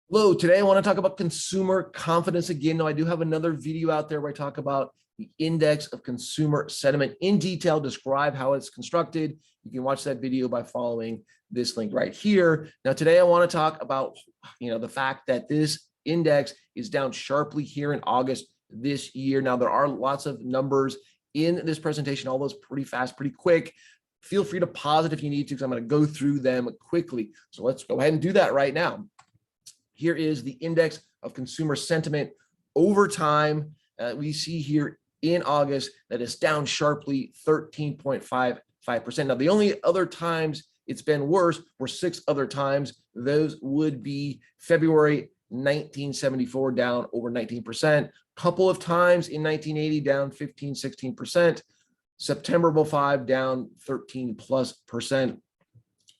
Hello, today I want to talk about consumer confidence again. Now, I do have another video out there where I talk about the index of consumer sentiment in detail, describe how it's constructed. You can watch that video by following this link right here. Now, today I want to talk about, the fact that this index is down sharply here in August this year. Now, there are lots of numbers in this presentation, all those pretty fast, pretty quick. Feel free to pause it if you need to, because I'm going to go through them quickly. So let's go ahead and do that right now. Here is the index of consumer sentiment over time. We see here in August that it's down sharply 13.55%. Now, the only other times it's been worse were 6 other times. Those would be February 1974 down over 19%, couple of times in 1980 down 15, 16%, September of 05 down 13+%.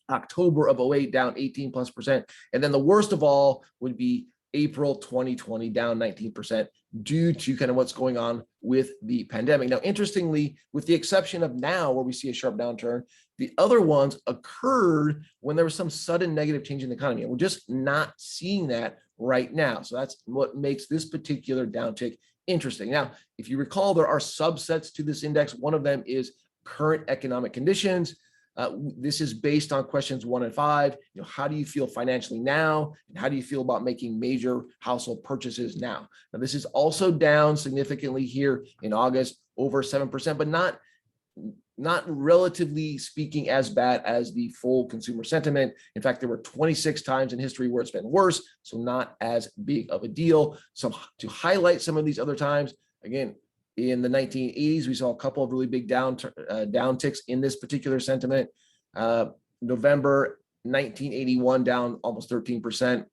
October of 08 down 18+%. And then the worst of all would be April 2020 down 19% due to kind of what's going on with the pandemic. Now, interestingly, with the exception of now where we see a sharp downturn, the other ones occurred when there was some sudden negative change in the economy. And we're just not seeing that right now. So that's what makes this particular downtick interesting. Now, if you recall, there are subsets to this index. One of them is current economic conditions. This is based on questions 1 and 5. How do you feel financially now? And how do you feel about making major household purchases now? Now, this is also down significantly here in August, over 7%, but not relatively speaking as bad as the full consumer sentiment. In fact, there were 26 times in history where it's been worse, so not as big of a deal. So to highlight some of these other times, again, in the 1980s, we saw a couple of really big downticks in this particular sentiment. November 1981 down almost 13%.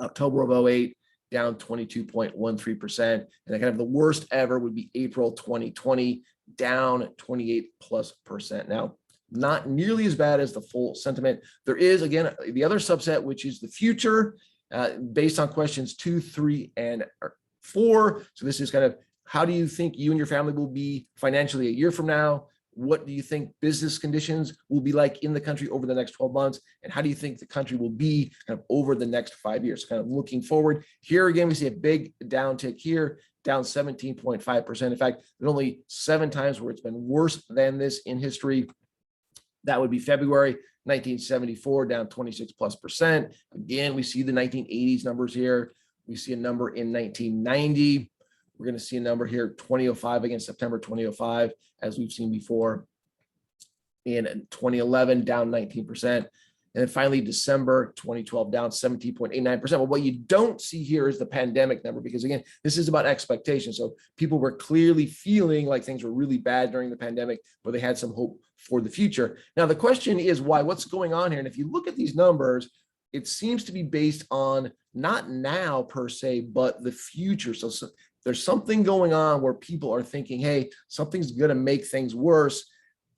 October of 08 down 22.13%. And then kind of the worst ever would be April 2020 down 28+%. Now, not nearly as bad as the full sentiment. There is, again, the other subset, which is the future, based on questions 2, 3, and 4. So this is kind of, how do you think you and your family will be financially a year from now? What do you think business conditions will be like in the country over the next 12 months? And how do you think the country will be kind of over the next 5 years? So kind of looking forward. Here again, we see a big downtick here, down 17.5%. In fact, there's only 7 times where it's been worse than this in history. That would be February 1974, down 26+%. Again, we see the 1980s numbers here. We see a number in 1990. We're going to see a number here, 2005 against September 2005, as we've seen before. In 2011, down 19%. And then finally, December 2012, down 17.89%. But what you don't see here is the pandemic number, because again, this is about expectations. So people were clearly feeling like things were really bad during the pandemic, but they had some hope for the future. Now, the question is why? What's going on here? And if you look at these numbers, it seems to be based on not now per se, but the future. So there's something going on where people are thinking, hey, something's going to make things worse.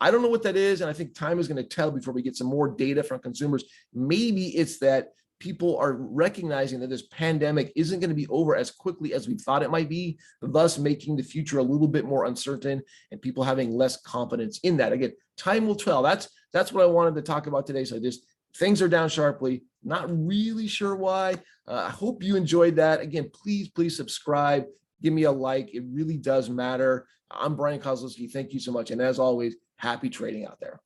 I don't know what that is. And I think time is going to tell before we get some more data from consumers. Maybe it's that people are recognizing that this pandemic isn't going to be over as quickly as we thought it might be, thus making the future a little bit more uncertain and people having less confidence in that. Again, time will tell. That's what I wanted to talk about today. So things are down sharply. Not really sure why. I hope you enjoyed that. Again, please subscribe. Give me a like. It really does matter. I'm Brian Kozlowski. Thank you so much. And as always, happy trading out there.